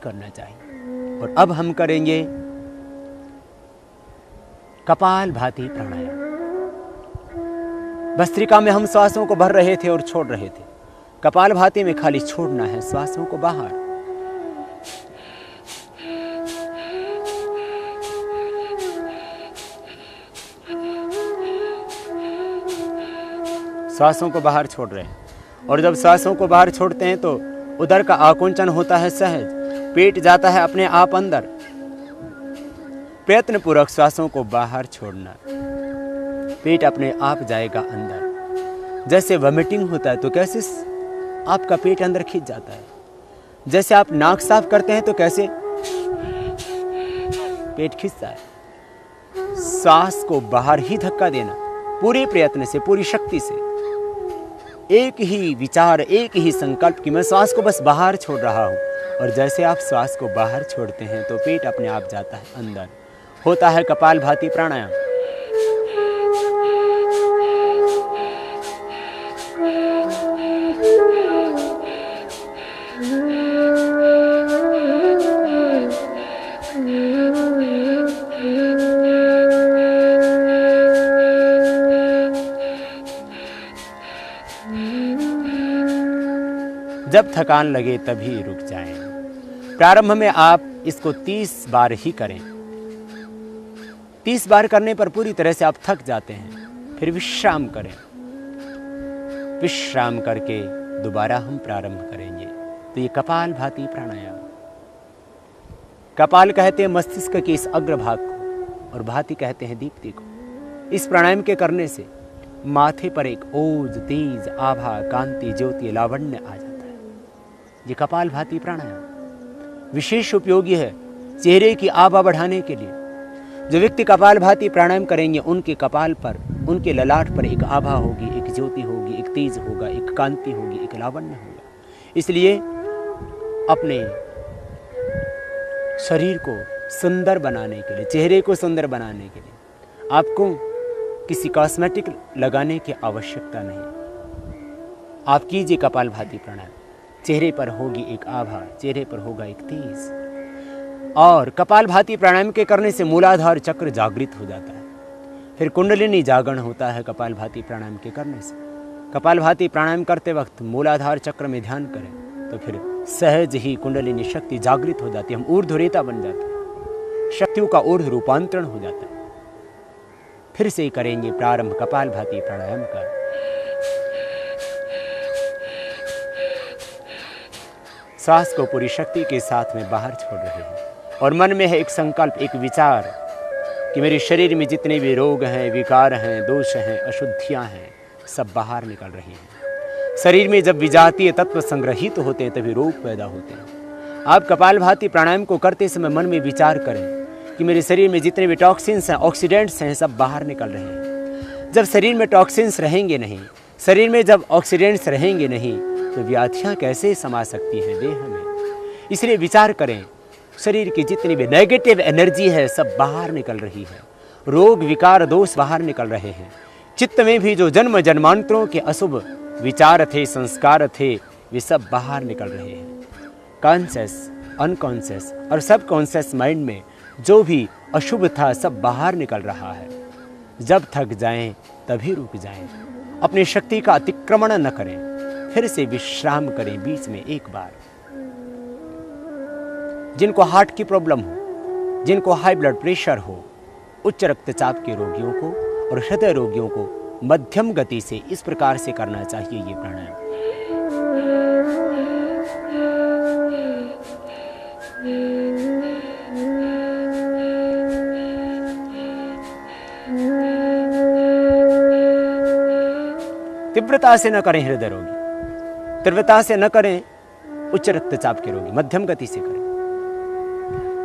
करना चाहिए। और अब हम करेंगे कपाल भाती प्राणायाम। भस्त्रिका में हम श्वासों को भर रहे थे और छोड़ रहे थे। कपाल भाती में खाली छोड़ना है श्वासों को बाहर। श्वासों को बाहर छोड़ रहे हैं। और जब श्वासों को बाहर छोड़ते हैं तो उदर का आकुंचन होता है सहज, पेट जाता है अपने आप अंदर। प्रयत्न पूर्वक श्वासों को बाहर छोड़ना, पेट अपने आप जाएगा अंदर। जैसे वॉमिटिंग होता है तो कैसे आपका पेट अंदर खींच जाता है। जैसे आप नाक साफ करते हैं तो कैसे पेट खींचता है। सांस को बाहर ही धक्का देना, पूरे प्रयत्न से, पूरी शक्ति से। एक ही विचार, एक ही संकल्प कि मैं श्वास को बस बाहर छोड़ रहा हूं। और जैसे आप श्वास को बाहर छोड़ते हैं तो पेट अपने आप जाता है अंदर। होता है कपाल भाती प्राणायाम। जब थकान लगे तभी रुक जाएं। प्रारंभ में आप इसको 30 बार ही करें। 30 बार करने पर पूरी तरह से आप थक जाते हैं। फिर विश्राम करें। विश्राम करके दोबारा हम प्रारंभ करेंगे। तो ये कपाल भाती प्राणायाम। कपाल कहते हैं मस्तिष्क के इस अग्रभाग को और भाती कहते हैं दीप्ति को। इस प्राणायाम के करने से माथे पर एक ओज, तेज, आभा, कांति, ज्योति, लावण्य आ जाता है। ये कपाल भाती प्राणायाम विशेष उपयोगी है चेहरे की आभा बढ़ाने के लिए। जो व्यक्ति कपाल भाती प्राणायाम करेंगे उनके कपाल पर, उनके ललाट पर एक आभा होगी, एक ज्योति होगी, एक तेज होगा, एक कांति होगी, एक लावण्य होगा। इसलिए अपने शरीर को सुंदर बनाने के लिए, चेहरे को सुंदर बनाने के लिए आपको किसी कॉस्मेटिक लगाने की आवश्यकता नहीं। आप कीजिए कपाल भाती प्राणायाम। चेहरे पर होगी एक आभा, चेहरे पर होगा एक तेज। और कपाल भाती प्राणायाम के करने से मूलाधार चक्र जागृत हो जाता है। फिर कुंडलिनी जागरण होता है कपाल भाती प्राणायाम के करने से। कपाल भाती प्राणायाम करते वक्त मूलाधार चक्र में ध्यान करें तो फिर सहज ही कुंडलिनी शक्ति जागृत हो जाती है। हम ऊर्ध्वरेता बन जाते हैं, शक्तियों का ऊर्ध्व रूपांतरण हो जाता है। फिर से करेंगे प्रारंभ कपाल भाती प्राणायाम का। सांस को पूरी शक्ति के साथ में बाहर छोड़ रहे हैं और मन में है एक संकल्प, एक विचार कि मेरे शरीर में जितने भी रोग हैं, विकार हैं, दोष हैं, अशुद्धियां हैं, सब बाहर निकल रही हैं। शरीर में जब विजातीय तत्व संग्रहित होते हैं तभी रोग पैदा होते हैं। आप कपाल भाती प्राणायाम को करते समय मन में विचार करें कि मेरे शरीर में जितने भी टॉक्सिन्स हैं, ऑक्सीडेंट्स हैं, सब बाहर निकल रहे हैं। जब शरीर में टॉक्सिन्स रहेंगे नहीं, शरीर में जब ऑक्सीडेंट्स रहेंगे नहीं तो व्याधियाँ कैसे समा सकती हैं देह में। इसलिए विचार करें शरीर की जितनी भी नेगेटिव एनर्जी है सब बाहर निकल रही है। रोग, विकार, दोष बाहर निकल रहे हैं। चित्त में भी जो जन्म जन्मांतरों के अशुभ विचार थे, संस्कार थे, वे सब बाहर निकल रहे हैं। कॉन्शियस, अनकॉन्शियस और सब कॉन्शियस माइंड में जो भी अशुभ था सब बाहर निकल रहा है। जब थक जाएं तभी रुक जाएं। अपनी शक्ति का अतिक्रमण न करें। फिर से विश्राम करें बीच में एक बार। जिनको हार्ट की प्रॉब्लम हो, जिनको हाई ब्लड प्रेशर हो, उच्च रक्तचाप के रोगियों को और हृदय रोगियों को मध्यम गति से इस प्रकार से करना चाहिए ये प्राणायाम। तीव्रता से न करें हृदय रोगी, तीव्रता से न करें उच्च रक्तचाप के रोगी, मध्यम गति से करें।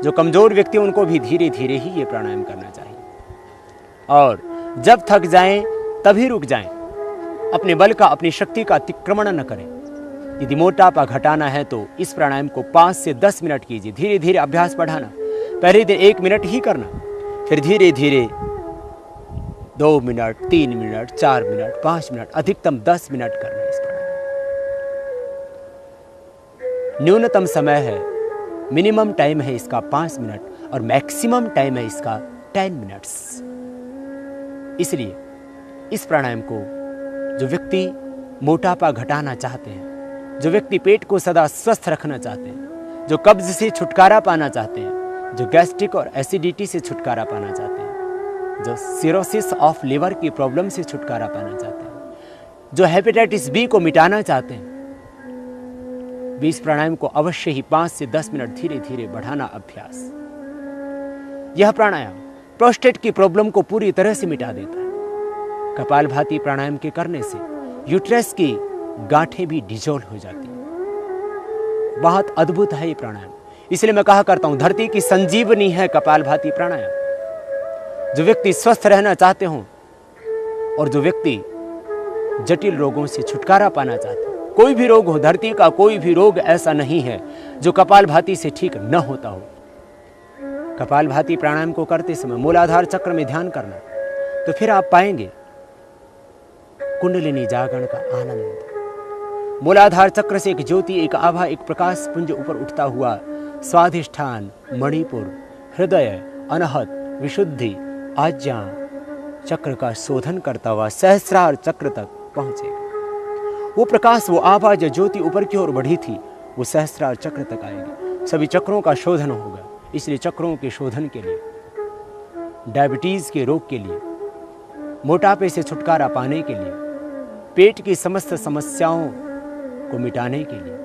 जो कमजोर व्यक्ति उनको भी धीरे धीरे ही ये प्राणायाम करना चाहिए। और जब थक जाएं तभी रुक जाएं। अपने बल का, अपनी शक्ति का अतिक्रमण न करें। यदि मोटापा घटाना है तो इस प्राणायाम को 5 से 10 मिनट कीजिए। धीरे धीरे अभ्यास बढ़ाना। पहले दिन 1 मिनट ही करना, फिर धीरे धीरे 2 मिनट, 3 मिनट, 4 मिनट, 5 मिनट, अधिकतम 10 मिनट करना। इस प्राणायाम न्यूनतम समय है मिनिमम टाइम है इसका 5 मिनट और मैक्सिमम टाइम है इसका 10 मिनट्स। इसलिए इस प्राणायाम को जो व्यक्ति मोटापा घटाना चाहते हैं, जो व्यक्ति पेट को सदा स्वस्थ रखना चाहते हैं, जो कब्ज से छुटकारा पाना चाहते हैं, जो गैस्ट्रिक और एसिडिटी से छुटकारा पाना चाहते हैं, जो सिरोसिस ऑफ लिवर की प्रॉब्लम से छुटकारा पाना चाहते हैं, जो हेपेटाइटिस बी को मिटाना चाहते हैं, भी इस प्राणायाम को अवश्य ही 5 से 10 मिनट धीरे धीरे बढ़ाना अभ्यास। यह प्राणायाम प्रोस्टेट की प्रॉब्लम को पूरी तरह से मिटा देता है। कपालभाति प्राणायाम के करने से यूट्रस की गांठें भी डिजोल्व हो जाती हैं। बहुत अद्भुत है ये प्राणायाम। इसलिए मैं कहा करता हूं, धरती की संजीवनी है कपालभाति प्राणायाम। जो व्यक्ति स्वस्थ रहना चाहते हो और जो व्यक्ति जटिल रोगों से छुटकारा पाना चाहते हैं, कोई भी रोग हो, धरती का कोई भी रोग ऐसा नहीं है जो कपालभाति से ठीक न होता हो। कपालभाति प्राणायाम को करते समय मूलाधार चक्र में ध्यान करना, तो फिर आप पाएंगे कुंडलिनी जागरण का आनंद। मूलाधार चक्र से एक ज्योति, एक आभा, एक प्रकाश पुंज ऊपर उठता हुआ स्वाधिष्ठान, मणिपुर, हृदय, अनहत, विशुद्धि, आज्ञा चक्र का शोधन करता हुआ सहस्रार चक्र तक पहुंचेगा। वो प्रकाश, वो आभा जो ज्योति ऊपर की ओर बढ़ी थी, वो सहस्रार चक्र तक आएगी। सभी चक्रों का शोधन होगा। इसलिए चक्रों के शोधन के लिए, डायबिटीज के रोग के लिए, मोटापे से छुटकारा पाने के लिए, पेट की समस्त समस्याओं को मिटाने के लिए,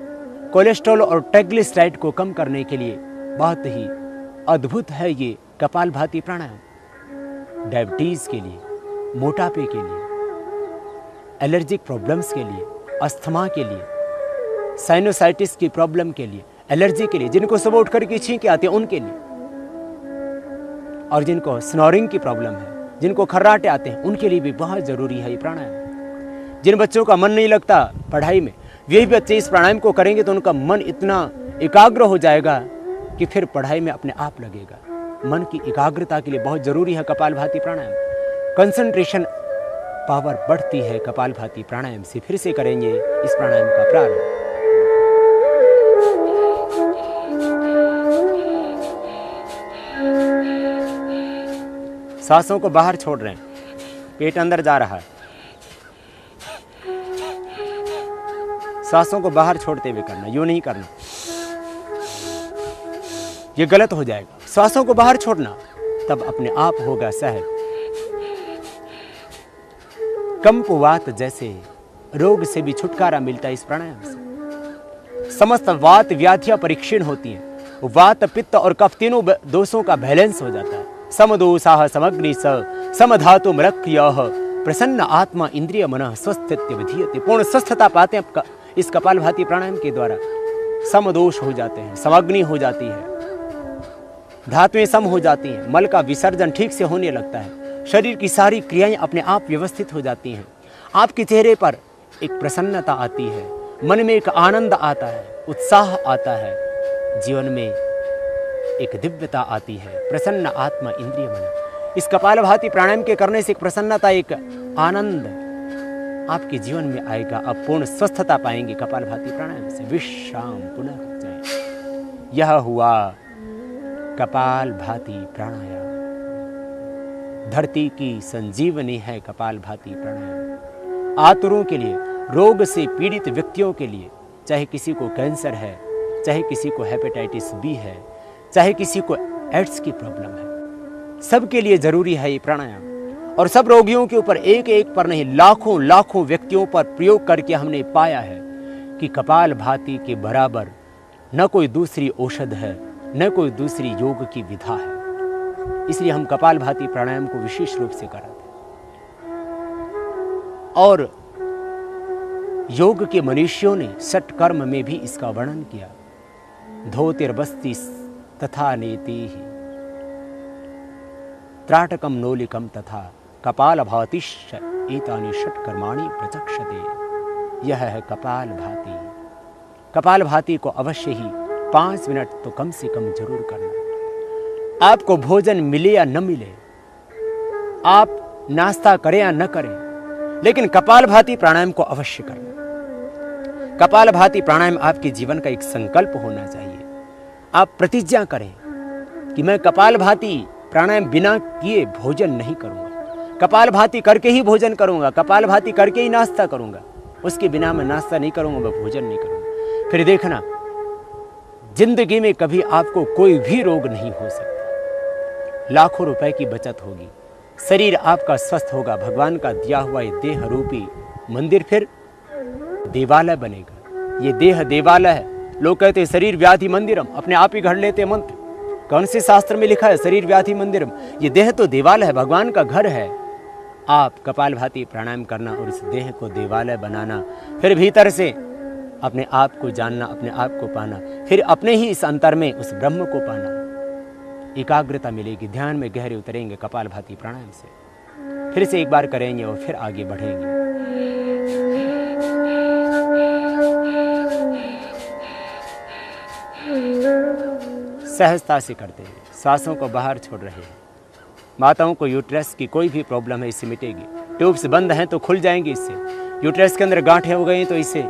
कोलेस्ट्रॉल और ट्राइग्लिसराइड को कम करने के लिए बहुत ही अद्भुत है ये कपालभाति प्राणायाम। डायबिटीज के लिए, मोटापे के लिए, एलर्जिक प्रॉब्लम्स के लिए, अस्थमा के लिए, साइनोसाइटिस की प्रॉब्लम के लिए, एलर्जी के लिए, जिनको सुबह उठ करके छींके आते हैं उनके लिए, और जिनको स्नोरिंग की प्रॉब्लम है, जिनको खर्राटे आते हैं, उनके लिए भी बहुत जरूरी है ये प्राणायाम। जिन बच्चों का मन नहीं लगता पढ़ाई में, वही बच्चे इस प्राणायाम को करेंगे तो उनका मन इतना एकाग्र हो जाएगा कि फिर पढ़ाई में अपने आप लगेगा। मन की एकाग्रता के लिए बहुत जरूरी है कपालभाति प्राणायाम। कंसंट्रेशन पावर बढ़ती है कपालभाति प्राणायाम से। फिर से करेंगे इस प्राणायाम का प्रारंभ। सांसों को बाहर छोड़ रहे हैं, पेट अंदर जा रहा है। सांसों को बाहर छोड़ते हुए करना, यूं नहीं करना, ये गलत हो जाएगा। सांसों को बाहर छोड़ना, तब अपने आप होगा सहज। कंपवात जैसे रोग से भी छुटकारा मिलता है इस प्राणायाम से। समस्त वात व्याधियां परीक्षण होती हैं। वात, पित्त और कफ तीनों दोषों का बैलेंस हो जाता है। समदोषाः समग्नि स समधातु मरक्रियः प्रसन्न आत्मा इंद्रिय मनः स्वस्थित्य विधीयते। पूर्ण स्वस्थता पाते हैं इस कपालभाति प्राणायाम के द्वारा। समदोष हो जाते हैं, समग्नि हो जाती है, धातुएं सम हो जाती हैं, मल का विसर्जन ठीक से होने लगता है, शरीर की सारी क्रियाएं अपने आप व्यवस्थित हो जाती हैं। आपके चेहरे पर एक प्रसन्नता आती है, मन में एक आनंद आता है, उत्साह आता है, जीवन में एक दिव्यता आती है। प्रसन्न आत्मा इंद्रिय मन। इस कपालभाति प्राणायाम के करने से एक प्रसन्नता, एक आनंद आपके जीवन में आएगा। आप पूर्ण स्वस्थता पाएंगे कपालभाति प्राणायाम से। विश्राम पुनः जाए। यह हुआ कपालभाति प्राणायाम। धरती की संजीवनी है कपालभाति प्राणायाम। आतुरों के लिए, रोग से पीड़ित व्यक्तियों के लिए, चाहे किसी को कैंसर है, चाहे किसी को हेपेटाइटिस बी है, चाहे किसी को एड्स की प्रॉब्लम है, सबके लिए जरूरी है ये प्राणायाम। और सब रोगियों के ऊपर एक एक पर नहीं, लाखों लाखों व्यक्तियों पर प्रयोग करके हमने पाया है कि कपालभाति के बराबर न कोई दूसरी औषध है, न कोई दूसरी योग की विधा है। इसलिए हम कपालभाति प्राणायाम को विशेष रूप से कराते हैं। और योग के मनीषियों ने षटकर्म में भी इसका वर्णन किया। धोतिर्बस्ति तथा नेति त्राटकम नोलिकम तथा कपालभातिश्च एतानि षट्कर्माणि प्रचक्षते। यह है कपालभाति। कपालभाति को अवश्य ही 5 मिनट तो कम से कम जरूर करना। आपको भोजन मिले या न मिले, आप नाश्ता करें या न करें, लेकिन कपालभाति प्राणायाम को अवश्य करना। कपालभाति प्राणायाम आपके जीवन का एक संकल्प होना चाहिए। आप प्रतिज्ञा करें कि मैं कपालभाति प्राणायाम बिना किए भोजन नहीं करूंगा, कपालभाति करके ही भोजन करूंगा, कपालभाति करके ही नाश्ता करूंगा, उसके बिना मैं नाश्ता नहीं करूंगा, मैं भोजन नहीं करूंगा। फिर देखना जिंदगी में कभी आपको कोई भी रोग नहीं हो सकता, लाखों रुपए की बचत होगी, शरीर आपका स्वस्थ होगा, भगवान का दिया हुआ ये देह रूपी मंदिर फिर देवालय बनेगा। ये देह देवालय है। लोग कहते हैं शरीर व्याधि मंदिरम, अपने आप ही घड़ लेते मंत्र। कौन से शास्त्र में लिखा है शरीर व्याधि मंदिरम? ये देह तो देवालय है, भगवान का घर है। आप कपालभाति प्राणायाम करना और इस देह को देवालय बनाना, फिर भीतर से अपने आप को जानना, अपने आप को पाना, फिर अपने ही इस अंतर में उस ब्रह्म को पाना। एकाग्रता मिलेगी, ध्यान में गहरे उतरेंगे कपालभाति प्राणायाम से। फिर से एक बार करेंगे और फिर आगे बढ़ेंगे। सहजता से करते हैं, सांसों को बाहर छोड़ रहे हैं। माताओं को यूट्रस की कोई भी प्रॉब्लम है इससे मिटेगी। ट्यूब्स बंद हैं तो खुल जाएंगी इससे। यूट्रस के अंदर गांठें हो गई तो इससे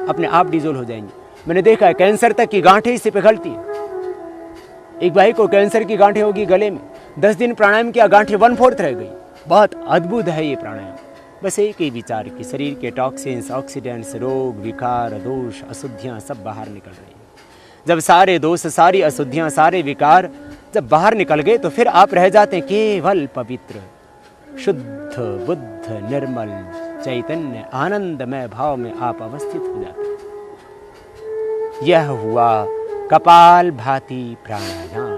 अपने आप डिजोल्व हो जाएंगी। मैंने देखा है कैंसर तक की गांठें इससे पिघलती है। एक भाई को कैंसर की गांठें होगी गले में, 10 दिन प्राणायाम किया, गांठें 1/4 रह गई। बहुत अद्भुत है ये प्राणायाम। बस एक ही विचार कि शरीर के टॉक्सिन्स, ऑक्सीडेंट्स, रोग, विकार, दोष, अशुद्धियाँ सब बाहर निकल रही हैं। जब सारे दोष, सारी अशुद्धियाँ, सारे विकार जब बाहर निकल गए तो फिर आप रह जाते हैं केवल पवित्र, शुद्ध, बुद्ध, निर्मल, चैतन्य, आनंदमय भाव में आप अवस्थित हो जाते हैं। यह हुआ कपालभाति प्राणायाम।